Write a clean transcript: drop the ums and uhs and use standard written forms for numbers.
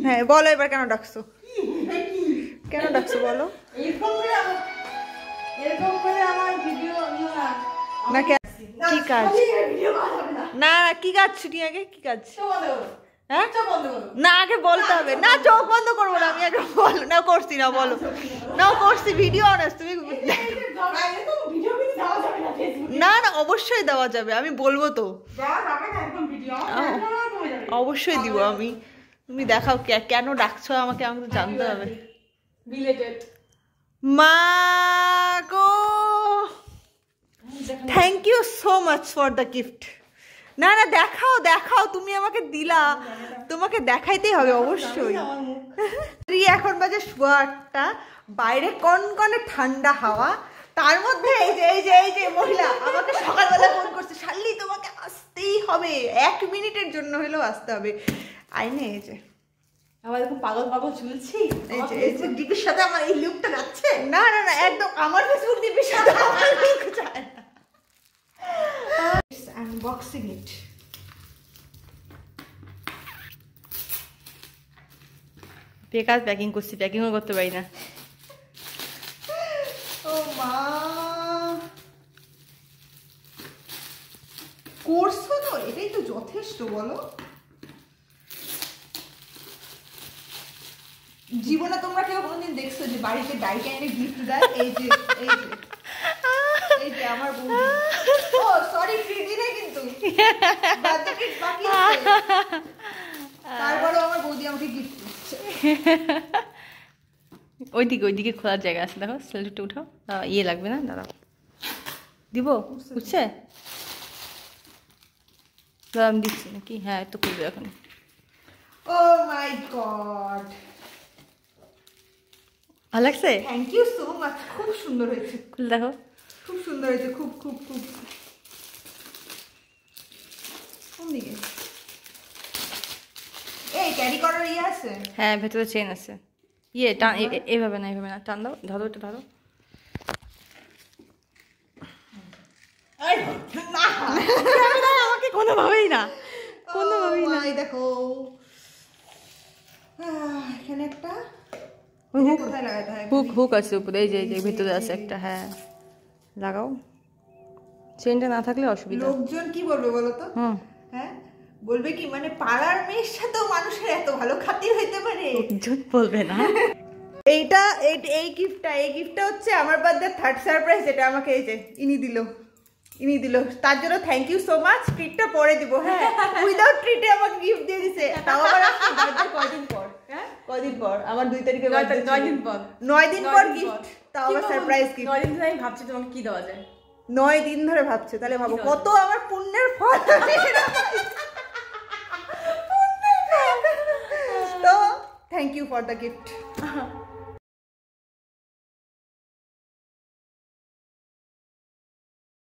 হ্যাঁ বলো এবার কেন ডাকছো, কেন ডাকছো বলো। এরকম করে আমার ভিডিও নিও না। না কি কাজ, না কি কাজ ছুটি আগে কি কাজ, হ্যাঁ না আগে বলতে হবে। না চোখ বন্ধ করবো না আমি, আগে বলো। না করছি না বলো, না করছি ভিডিও অনেস তুমি। না না অবশ্যই দেওয়া যাবে, আমি বলবো তো অবশ্যই দিব আমি। তুমি দেখাও কেন ডাকছো আমাকে, আমাকে তো জানতে হবে। মা গো thank you so much for the gift. না না দেখাও দেখাও, তুমি আমাকে দিলা, তোমাকে দেখাইতেই হবে অবশ্যই। এখন বাজে 8টা, বাইরে কনকনে ঠান্ডা হাওয়া, তার মধ্যে এই যে মহিলা আমাকে সকালবেলা ফোন করছে, শাল্লি তোমাকে আসতেই হবে, 1 মিনিটের জন্য হলেও আসতে হবে। আইনে এই যে আমার এরকম পাগল পাগল চুলছি, এই যে ডিপির সাথে আমার এই লুকটা যাচ্ছে। না না না একদম আমার ফেসবুক ডিপির সাথে আমার লুক যায় না। আনবক্সিং ইট। বেকার প্যাকিং করছি, প্যাকিংও করতে পারি না। ও মা করছো তো, এটাই তো যথেষ্ট বলো। জীবনে তোমরা কেউ কোনোদিন দেখছো যে বাড়িতে ডাইকে এনে গিফট দেয়? এই যে এই যে আমার বন্ধু, ও সরি ফ্রিজি না কিন্তু বার্থডে বাকি আছে, তারপরেও আমার বৌদি আমাকে গিফট দিচ্ছে। ওইদিকে খোলার জায়গা আছে, দেখো সেলফিটা উঠাও। ইয়ে লাগবে না, দাঁড়াও দিব, বুঝছে? আমি দিচ্ছি নাকি? হ্যাঁ তো করবে এখন। ও মাই গড ভালো লাগছে, থ্যাংক ইউ সো মাচ, খুব সুন্দর হয়েছে। খুলে দেখো, খুব সুন্দর হয়েছে, খুব খুব খুব। কোন দিকে এই ক্যারি করার ইয়ে আছে? হ্যাঁ ভেতরে চেন আছে। ইয়ে টান, এভাবে না টান দাও, ধরো এটা ধরো। আমাকে কোনোভাবেই না, কোনোভাবেই না। দেখো এখানে একটা কোথায় লাগাতে হয়, হুক আছে উপরে, এই যে ভিতরে আছে একটা। হ্যাঁ লাগাও, চেনটা না থাকলে অসুবিধা। লোকজন কি বলবে বলো তো? হ্যাঁ বলবে কি, মানে পাড়ার মেয়ের সাথেও মানুষের এত ভালো খাতির হইতে পারে? লোকজন বলবে না। এইটা এই গিফটটা হচ্ছে আমার বার্থডে 3rd সারপ্রাইজ। এটা আমাকে এই যে ইনি দিল, তার জন্য থ্যাংক ইউ সো মাচ। ট্রিটটা পরে দিব। হ্যাঁ উইদাউট ট্রিটে আমাকে গিফট দিয়ে দিছে, তাও আবার বার্থডে কয়দিন পর। হ্যাঁ কয়দিন পর, আমার 2 তারিখে 9 দিন পর, 9 দিন পর গিফট, তাও আবার সারপ্রাইজ গিফট। 9 দিন ধরে আমি ভাবছি তোমাকে কি দেওয়া যায়। 9 দিন ধরে ভাবছে, তাহলে ভাবো কত আমার পুণ্যের ফল। তো thank you for the gift.